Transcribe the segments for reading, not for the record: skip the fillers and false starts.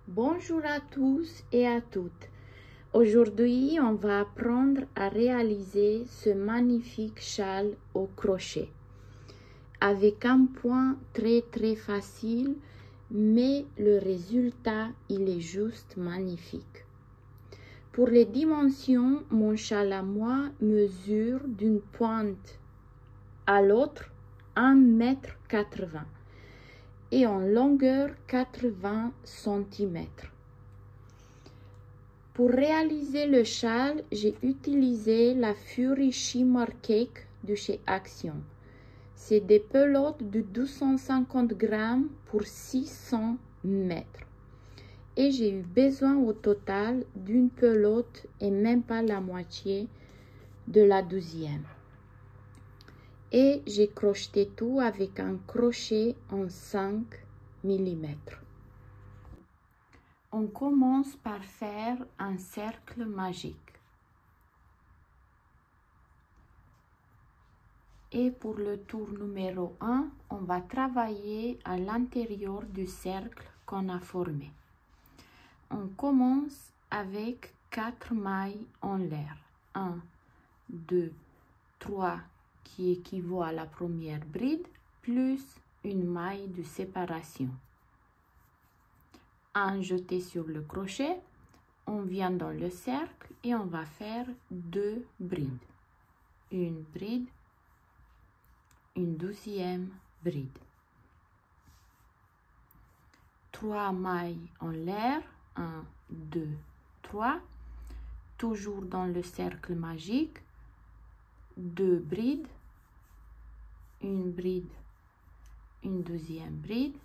Bonjour à tous et à toutes. Aujourd'hui, on va apprendre à réaliser ce magnifique châle au crochet avec un point très facile, mais le résultat, il est juste magnifique. Pour les dimensions, mon châle à moi mesure d'une pointe à l'autre 1,80 m et en longueur 80 cm. Pour réaliser le châle, j'ai utilisé la Fury Shimmer Cake de chez Action. C'est des pelotes de 250 grammes pour 600 mètres. Et j'ai eu besoin au total d'une pelote et même pas la moitié de la 12e. Et j'ai crocheté tout avec un crochet en 5 mm. On commence par faire un cercle magique. Et pour le tour numéro 1, on va travailler à l'intérieur du cercle qu'on a formé. On commence avec 4 mailles en l'air. 1, 2, 3 qui équivaut à la première bride, plus une maille de séparation. Un jeté sur le crochet, on vient dans le cercle et on va faire 2 brides. Une bride, une 12e bride. 3 mailles en l'air, 1, 2, 3. Toujours dans le cercle magique, 2 brides, une bride, une 12e bride,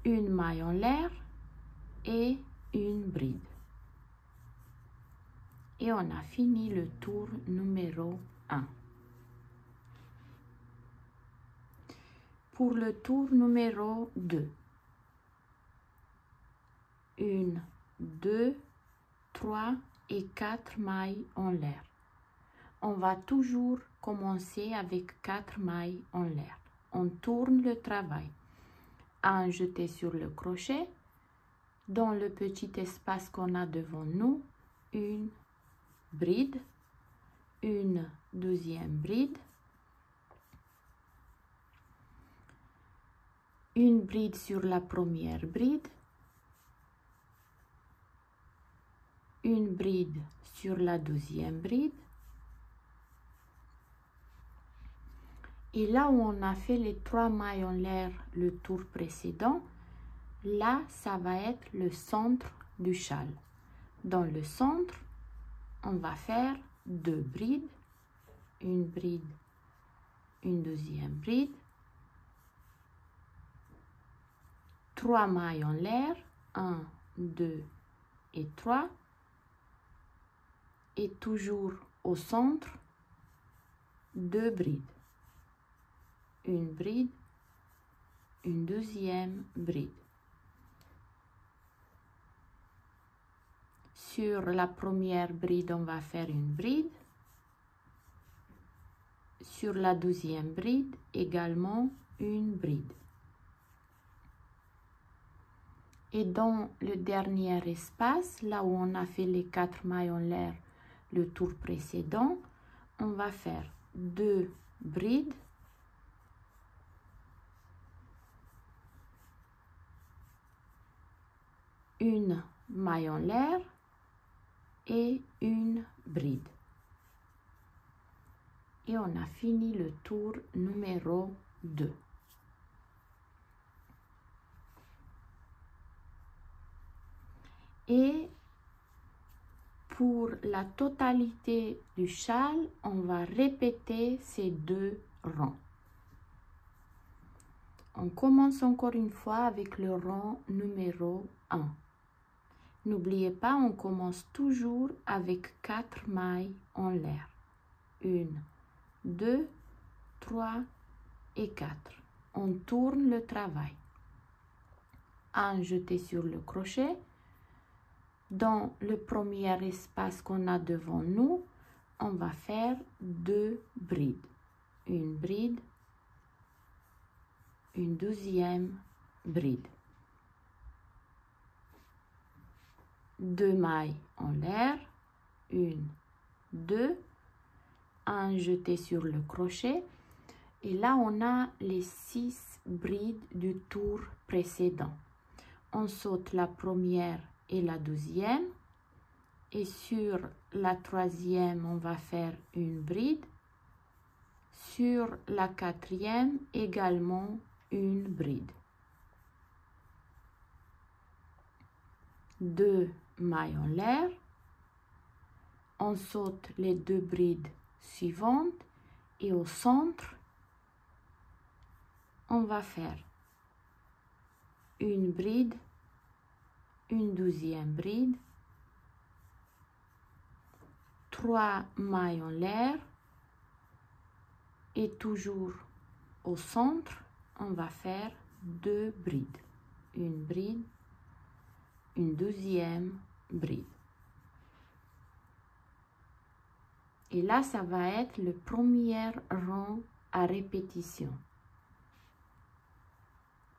une maille en l'air et une bride. Et on a fini le tour numéro 1. Pour le tour numéro 2, 1, 2, 3 et 4 mailles en l'air. On va toujours commencer avec 4 mailles en l'air. On tourne le travail. Un jeté sur le crochet. Dans le petit espace qu'on a devant nous, une bride, une 12e bride, une bride sur la première bride, une bride sur la 12e bride. Et là où on a fait les 3 mailles en l'air le tour précédent, là, ça va être le centre du châle. Dans le centre, on va faire 2 brides, une 12e bride, 3 mailles en l'air, 1, 2 et 3, et toujours au centre, 2 brides. Une bride, une 12e bride. Sur la première bride, on va faire une bride. Sur la 12e bride, également une bride. Et dans le dernier espace, là où on a fait les 4 mailles en l'air le tour précédent, on va faire 2 brides, une maille en l'air et une bride. Et on a fini le tour numéro 2. Et pour la totalité du châle, on va répéter ces 2 rangs. On commence encore une fois avec le rang numéro 1. N'oubliez pas, on commence toujours avec 4 mailles en l'air. 1, 2, 3 et 4. On tourne le travail. Un jeté sur le crochet. Dans le premier espace qu'on a devant nous, on va faire 2 brides. Une bride, une 12e bride. 2 mailles en l'air, 1, 2, un jeté sur le crochet. Et là, on a les 6 brides du tour précédent. On saute la première et la deuxième. Et sur la troisième, on va faire une bride. Sur la quatrième, également une bride. 2 mailles en l'air. On saute les 2 brides suivantes et au centre, on va faire une bride, une deuxième bride, 3 mailles en l'air et toujours au centre, on va faire 2 brides, une bride, une deuxième bride. Et là, ça va être le premier rang à répétition.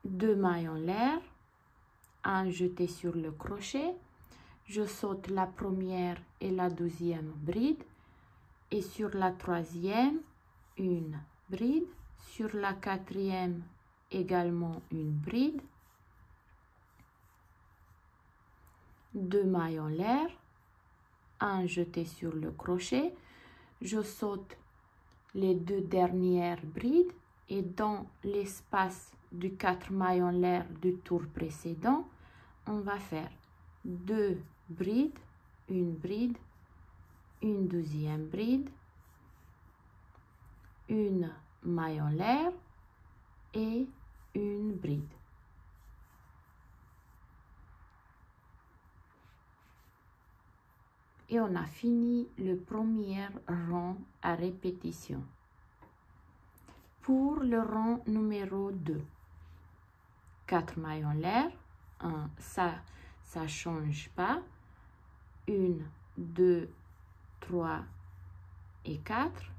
2 mailles en l'air, un jeté sur le crochet, je saute la première et la deuxième bride et sur la troisième, une bride, sur la quatrième, également une bride, 2 mailles en l'air, un jeté sur le crochet, je saute les 2 dernières brides et dans l'espace du 4 mailles en l'air du tour précédent, on va faire 2 brides, une deuxième bride, une maille en l'air et une bride. Et on a fini le premier rang à répétition. Pour le rang numéro 2, 4 mailles en l'air, ça change pas. 1, 2, 3 et 4.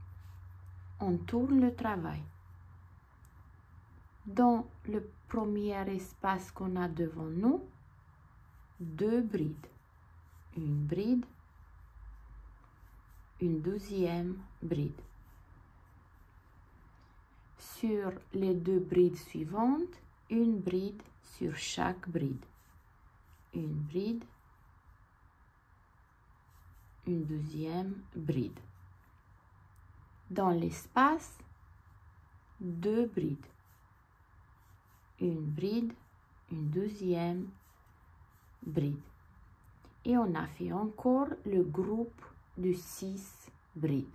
On tourne le travail. Dans le premier espace qu'on a devant nous, 2 brides. Une bride, une deuxième bride. Sur les 2 brides suivantes, une bride sur chaque bride. Une bride, une deuxième bride. Dans l'espace, 2 brides. Une bride, une deuxième bride. Et on a fait encore le groupe de 6 brides.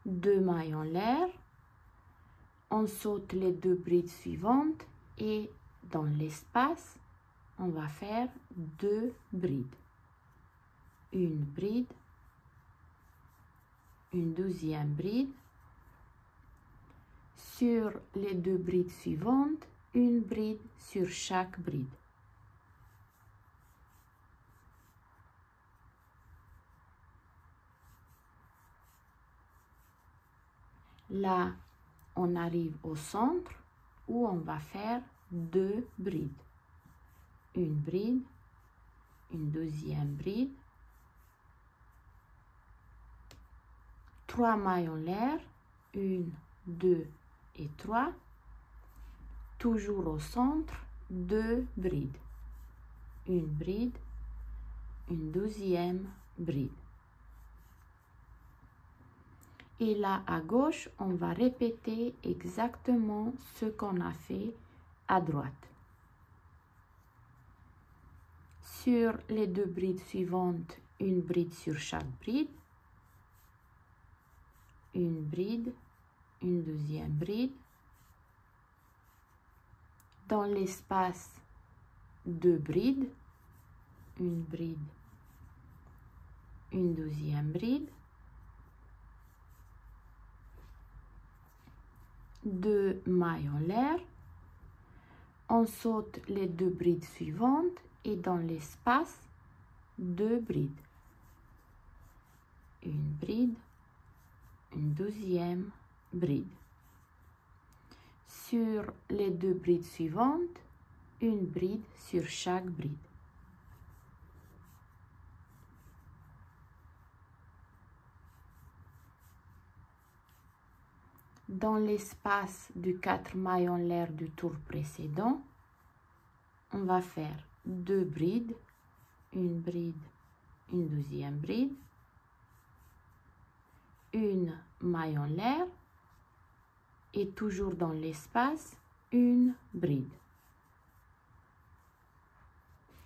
2 mailles en l'air, on saute les 2 brides suivantes et dans l'espace, on va faire 2 brides. Une bride, une deuxième bride. Sur les 2 brides suivantes, une bride sur chaque bride. Là, on arrive au centre où on va faire 2 brides. Une bride, une deuxième bride, 3 mailles en l'air, 1, 2 et 3. Toujours au centre, 2 brides. Une bride, une deuxième bride. Et là, à gauche, on va répéter exactement ce qu'on a fait à droite. Sur les 2 brides suivantes, une bride sur chaque bride. Une bride, une deuxième bride. Dans l'espace, 2 brides. Une bride, une deuxième bride. 2 mailles en l'air, on saute les 2 brides suivantes et dans l'espace, 2 brides. Une bride, une deuxième bride. Sur les 2 brides suivantes, une bride sur chaque bride. Dans l'espace du 4 mailles en l'air du tour précédent, on va faire 2 brides, une deuxième bride, une maille en l'air et toujours dans l'espace, une bride.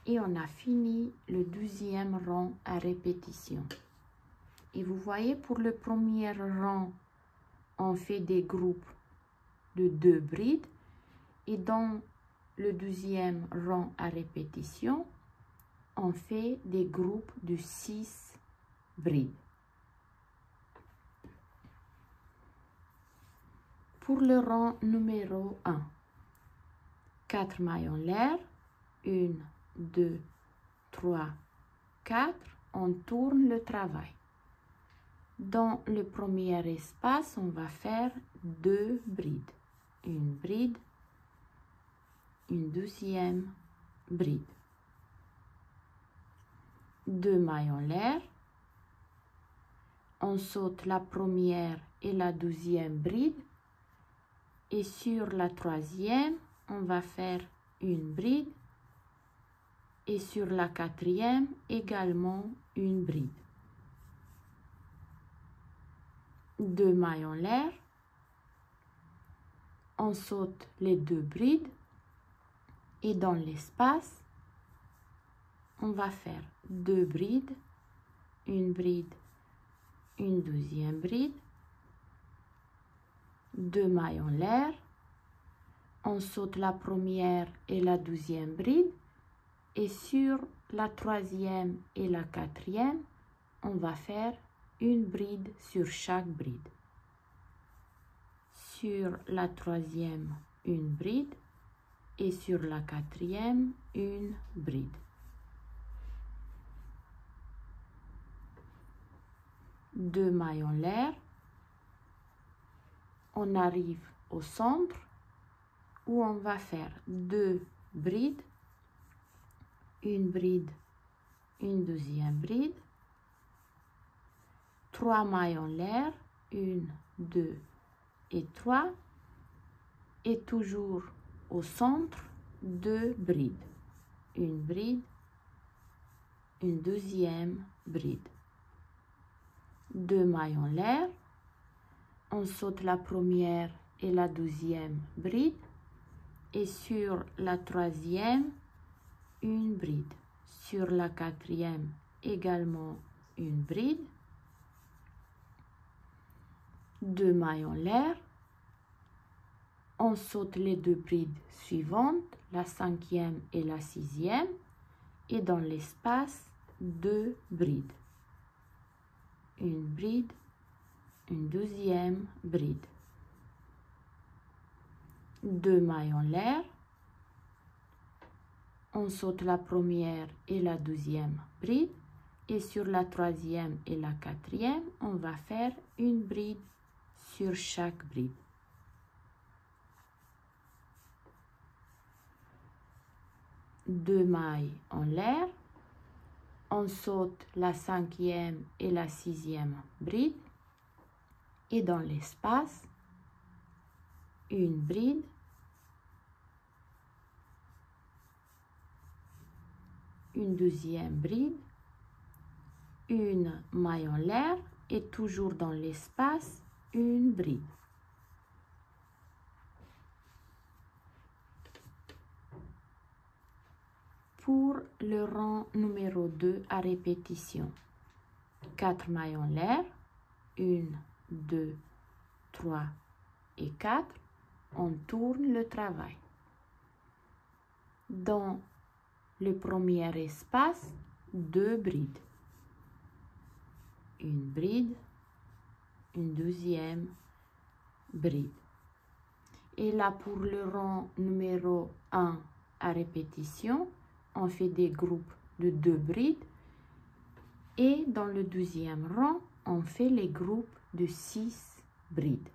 Et on a fini le 12e rang à répétition. Et vous voyez, pour le premier rang, on fait des groupes de 2 brides. Et dans le 12e rang à répétition, on fait des groupes de 6 brides. Pour le rang numéro 1, 4 mailles en l'air, 1, 2, 3, 4, on tourne le travail. Dans le premier espace, on va faire 2 brides. Une bride, une deuxième bride. 2 mailles en l'air. On saute la première et la deuxième bride. Et sur la troisième, on va faire une bride. Et sur la quatrième, également une bride. 2 mailles en l'air. On saute les 2 brides. Et dans l'espace, on va faire 2 brides, une deuxième bride, 2 mailles en l'air. On saute la première et la deuxième bride. Et sur la troisième et la quatrième, on va faire une bride sur chaque bride. Sur la troisième, une bride. Et sur la quatrième, une bride. 2 mailles en l'air. On arrive au centre où on va faire 2 brides, une deuxième bride, 3 mailles en l'air, 1, 2 et 3, et toujours au centre, 2 brides, une deuxième bride. 2 mailles en l'air, on saute la première et la deuxième bride, et sur la troisième, une bride. Sur la quatrième, également une bride. 2 mailles en l'air, on saute les 2 brides suivantes, la cinquième et la sixième, et dans l'espace, 2 brides. Une deuxième bride. 2 mailles en l'air, on saute la première et la deuxième bride, et sur la troisième et la quatrième, on va faire une bride sur chaque bride. 2 mailles en l'air, on saute la cinquième et la sixième bride, et dans l'espace, une bride, une deuxième bride, une maille en l'air et toujours dans l'espace, une bride. Pour le rang numéro 2 à répétition, 4 mailles en l'air, 1, 2, 3 et 4, on tourne le travail. Dans le premier espace, 2 brides. Une bride, une deuxième bride. Et là, pour le rang numéro 1 à répétition, on fait des groupes de 2 brides. Et dans le deuxième rang, on fait les groupes de 6 brides.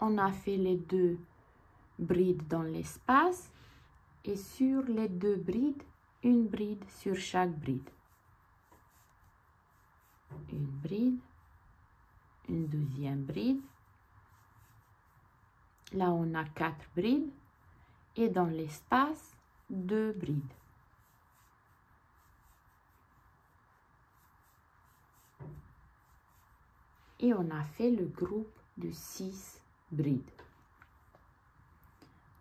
On a fait les 2 brides dans l'espace et sur les 2 brides, une bride sur chaque bride. Une bride, une deuxième bride. Là, on a 4 brides et dans l'espace, 2 brides. Et on a fait le groupe de 6 brides.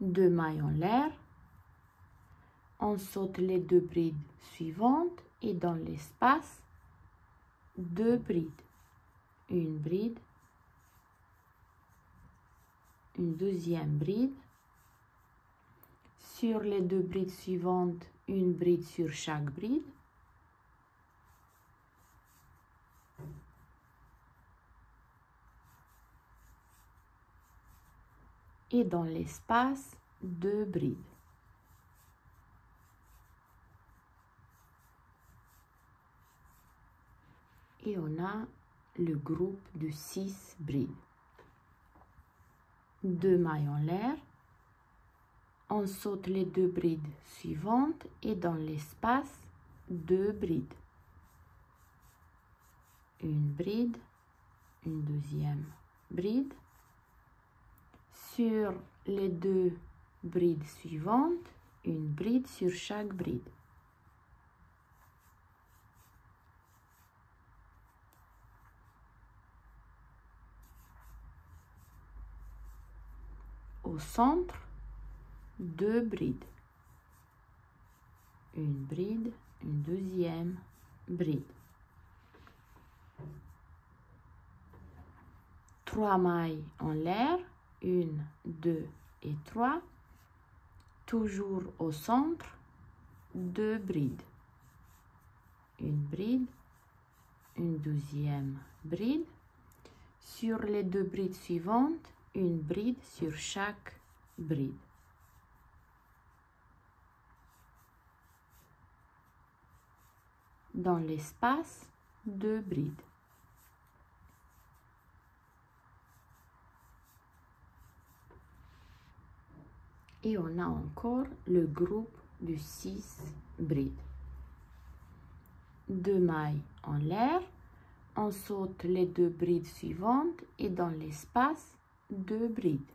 2 mailles en l'air. On saute les 2 brides suivantes et dans l'espace, 2 brides. Une bride, une deuxième bride. Sur les 2 brides suivantes, une bride sur chaque bride. Et dans l'espace, 2 brides. Et on a le groupe de 6 brides. 2 mailles en l'air. On saute les 2 brides suivantes et dans l'espace, 2 brides. Une bride, une deuxième bride. Sur les 2 brides suivantes, une bride sur chaque bride. Au centre, 2 brides. Une bride, une deuxième bride. 3 mailles en l'air, 1, 2 et 3. Toujours au centre, 2 brides. Une bride, une deuxième bride. Sur les 2 brides suivantes, une bride sur chaque bride. Dans l'espace, 2 brides. Et on a encore le groupe de 6 brides. 2 mailles en l'air. On saute les 2 brides suivantes et dans l'espace, 2 brides.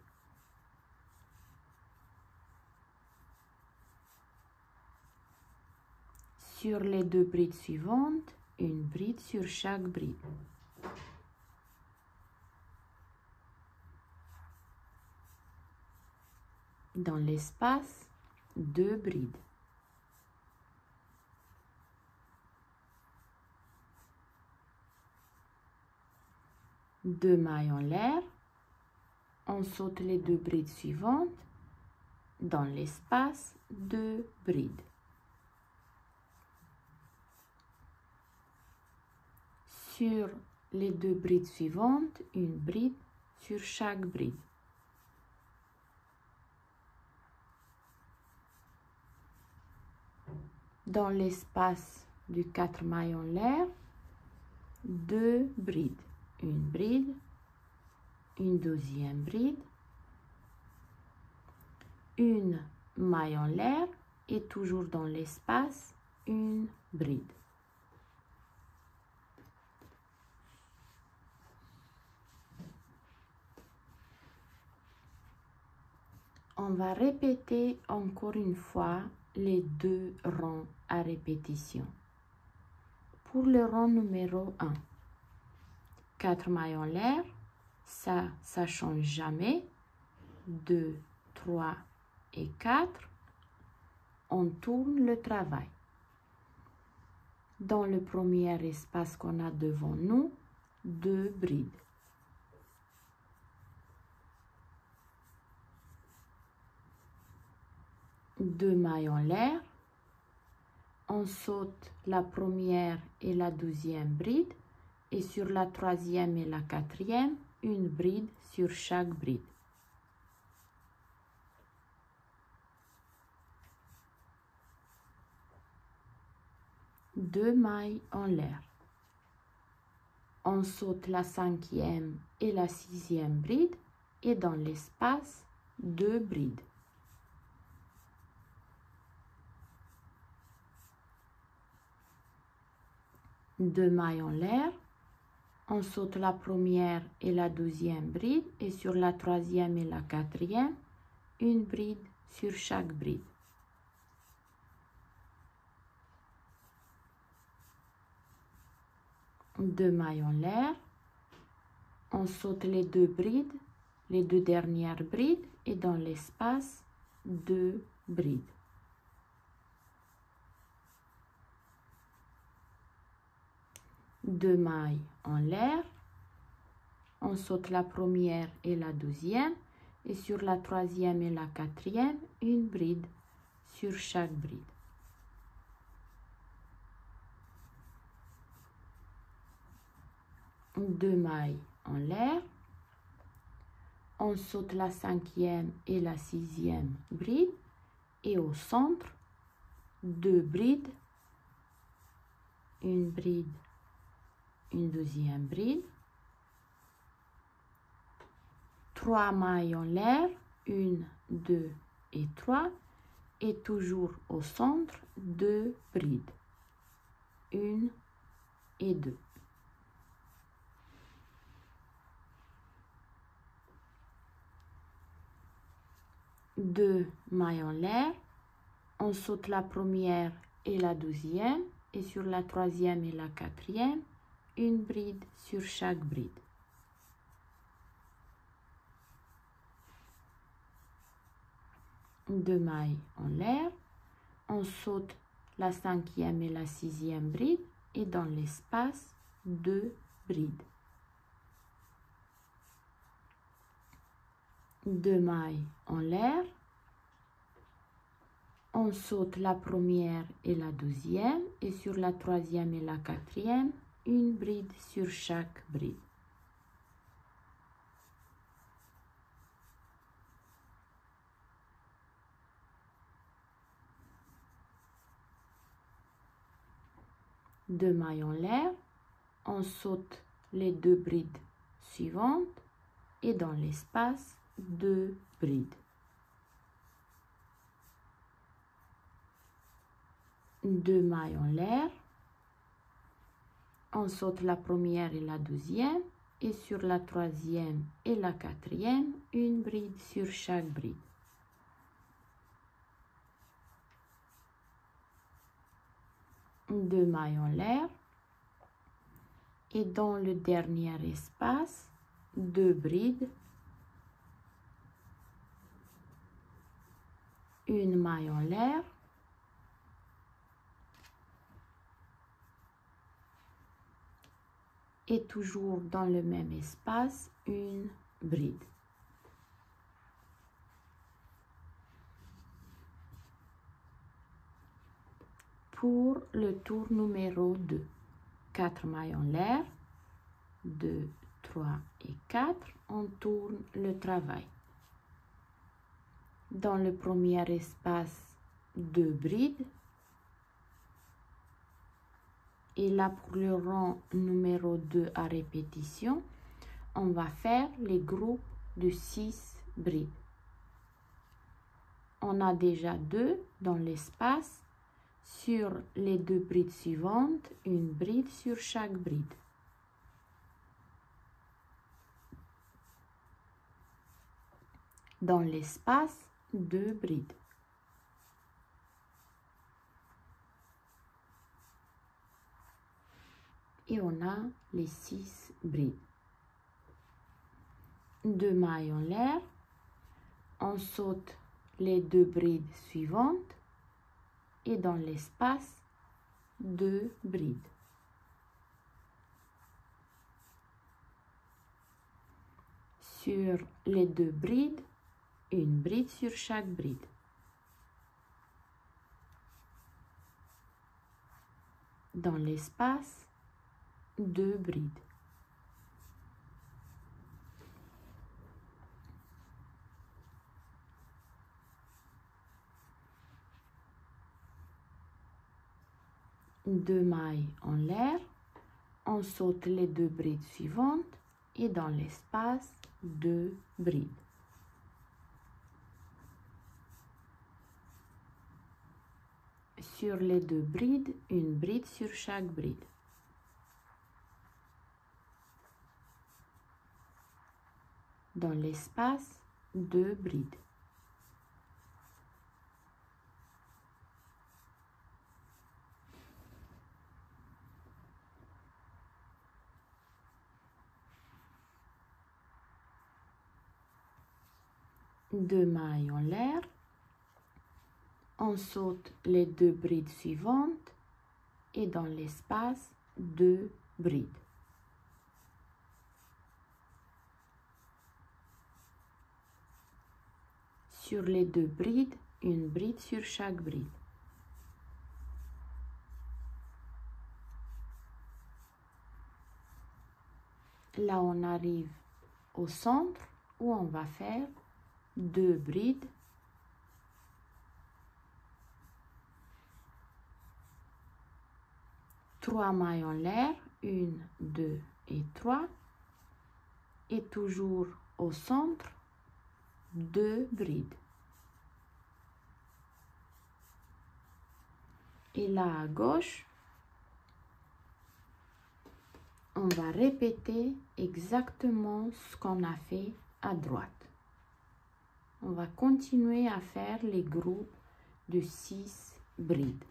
Sur les 2 brides suivantes, une bride sur chaque bride. Dans l'espace, 2 brides. Deux mailles en l'air. On saute les 2 brides suivantes. Dans l'espace, 2 brides. Sur les 2 brides suivantes, une bride sur chaque bride. Dans l'espace de 4 mailles en l'air, 2 brides. Une bride, une deuxième bride, une maille en l'air et toujours dans l'espace, une bride. On va répéter encore une fois les 2 rangs à répétition. Pour le rang numéro 1, 4 mailles en l'air, ça change jamais. 2, 3 et 4. On tourne le travail. Dans le premier espace qu'on a devant nous, 2 brides. Deux mailles en l'air. On saute la première et la deuxième bride. Et sur la troisième et la quatrième, une bride sur chaque bride. Deux mailles en l'air. On saute la cinquième et la sixième bride et dans l'espace, 2 brides. Deux mailles en l'air, on saute la première et la deuxième bride et sur la troisième et la quatrième, une bride sur chaque bride. Deux mailles en l'air, on saute les deux brides, les deux dernières brides et dans l'espace, deux brides. Deux mailles en l'air, on saute la première et la deuxième et sur la troisième et la quatrième, une bride sur chaque bride. Deux mailles en l'air, on saute la cinquième et la sixième bride et au centre, deux brides, une bride, une deuxième bride, trois mailles en l'air, une, deux et trois, et toujours au centre, deux brides, une et deux. Deux mailles en l'air, on saute la première et la deuxième, et sur la troisième et la quatrième, une bride sur chaque bride. Deux mailles en l'air, on saute la cinquième et la sixième bride et dans l'espace, deux brides. Deux mailles en l'air, on saute la première et la deuxième et sur la troisième et la quatrième, une bride sur chaque bride. Deux mailles en l'air, on saute les deux brides suivantes et dans l'espace, deux brides. Deux mailles en l'air, on saute la première et la deuxième et sur la troisième et la quatrième, une bride sur chaque bride. Deux mailles en l'air et dans le dernier espace, deux brides, une maille en l'air, et toujours dans le même espace, une bride. Pour le tour numéro 2, 4 mailles en l'air, 2, 3 et 4, on tourne le travail. Dans le premier espace, deux brides. Et là, pour le rang numéro 2 à répétition, on va faire les groupes de 6 brides. On a déjà deux dans l'espace. Sur les deux brides suivantes, une bride sur chaque bride. Dans l'espace, deux brides. Et on a les 6 brides. Deux mailles en l'air, on saute les deux brides suivantes et dans l'espace, deux brides. Sur les deux brides, une bride sur chaque bride. Dans l'espace, deux brides. Deux mailles en l'air, on saute les deux brides suivantes et dans l'espace, deux brides. Sur les 2 brides, une bride sur chaque bride. Dans l'espace, 2 brides. Deux mailles en l'air. On saute les 2 brides suivantes et dans l'espace, 2 brides. Sur les 2 brides, une bride sur chaque bride. Là, on arrive au centre où on va faire 2 brides. Trois mailles en l'air, 1, 2 et 3. Et toujours au centre, 2 brides. Et là à gauche, on va répéter exactement ce qu'on a fait à droite. On va continuer à faire les groupes de 6 brides.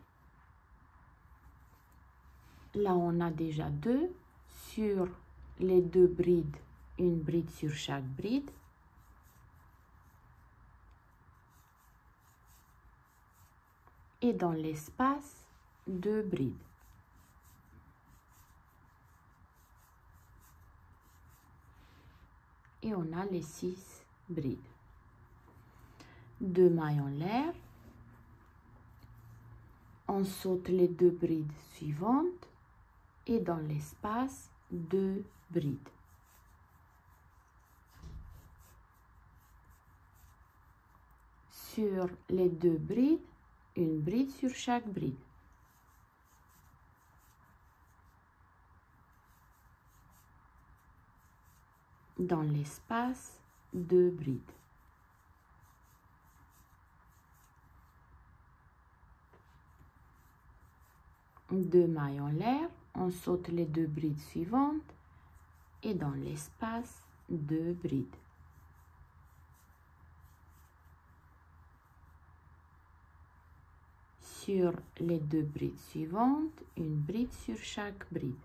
Là, on a déjà 2. Sur les 2 brides, une bride sur chaque bride. Et dans l'espace, 2 brides. Et on a les 6 brides. 2 mailles en l'air. On saute les 2 brides suivantes et dans l'espace, 2 brides. Sur les 2 brides, une bride sur chaque bride. Dans l'espace, 2 brides. Deux mailles en l'air, on saute les 2 brides suivantes et dans l'espace, 2 brides. Sur les 2 brides suivantes, une bride sur chaque bride.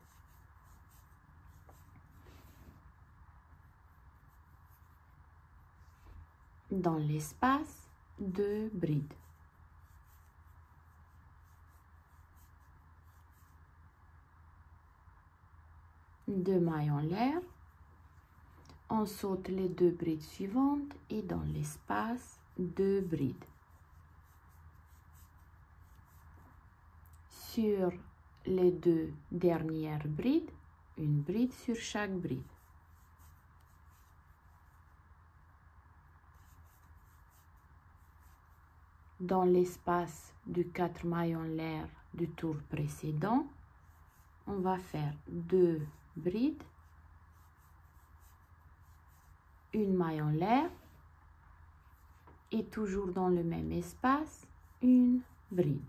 Dans l'espace, 2 brides. Deux mailles en l'air, on saute les 2 brides suivantes et dans l'espace, 2 brides. Sur les 2 dernières brides, une bride sur chaque bride. Dans l'espace de 4 mailles en l'air du tour précédent, on va faire 2 brides, une maille en l'air et toujours dans le même espace, une bride.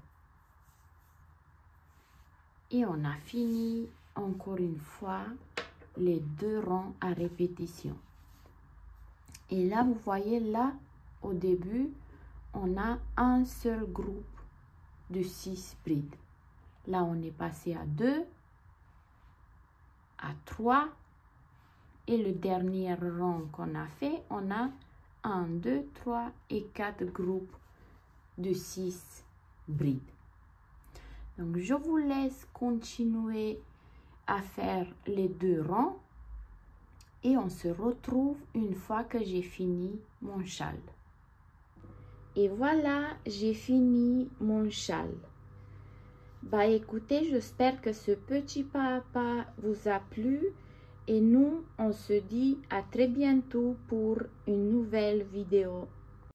Et on a fini encore une fois les 2 rangs à répétition. Et là, vous voyez là, au début, on a un seul groupe de 6 brides. Là, on est passé à 2, à 3. Et le dernier rang qu'on a fait, on a 1, 2, 3 et 4 groupes de 6 brides. Donc, je vous laisse continuer à faire les 2 rangs et on se retrouve une fois que j'ai fini mon châle. Et voilà, j'ai fini mon châle. Bah écoutez, j'espère que ce petit pas à pas vous a plu et nous, on se dit à très bientôt pour une nouvelle vidéo.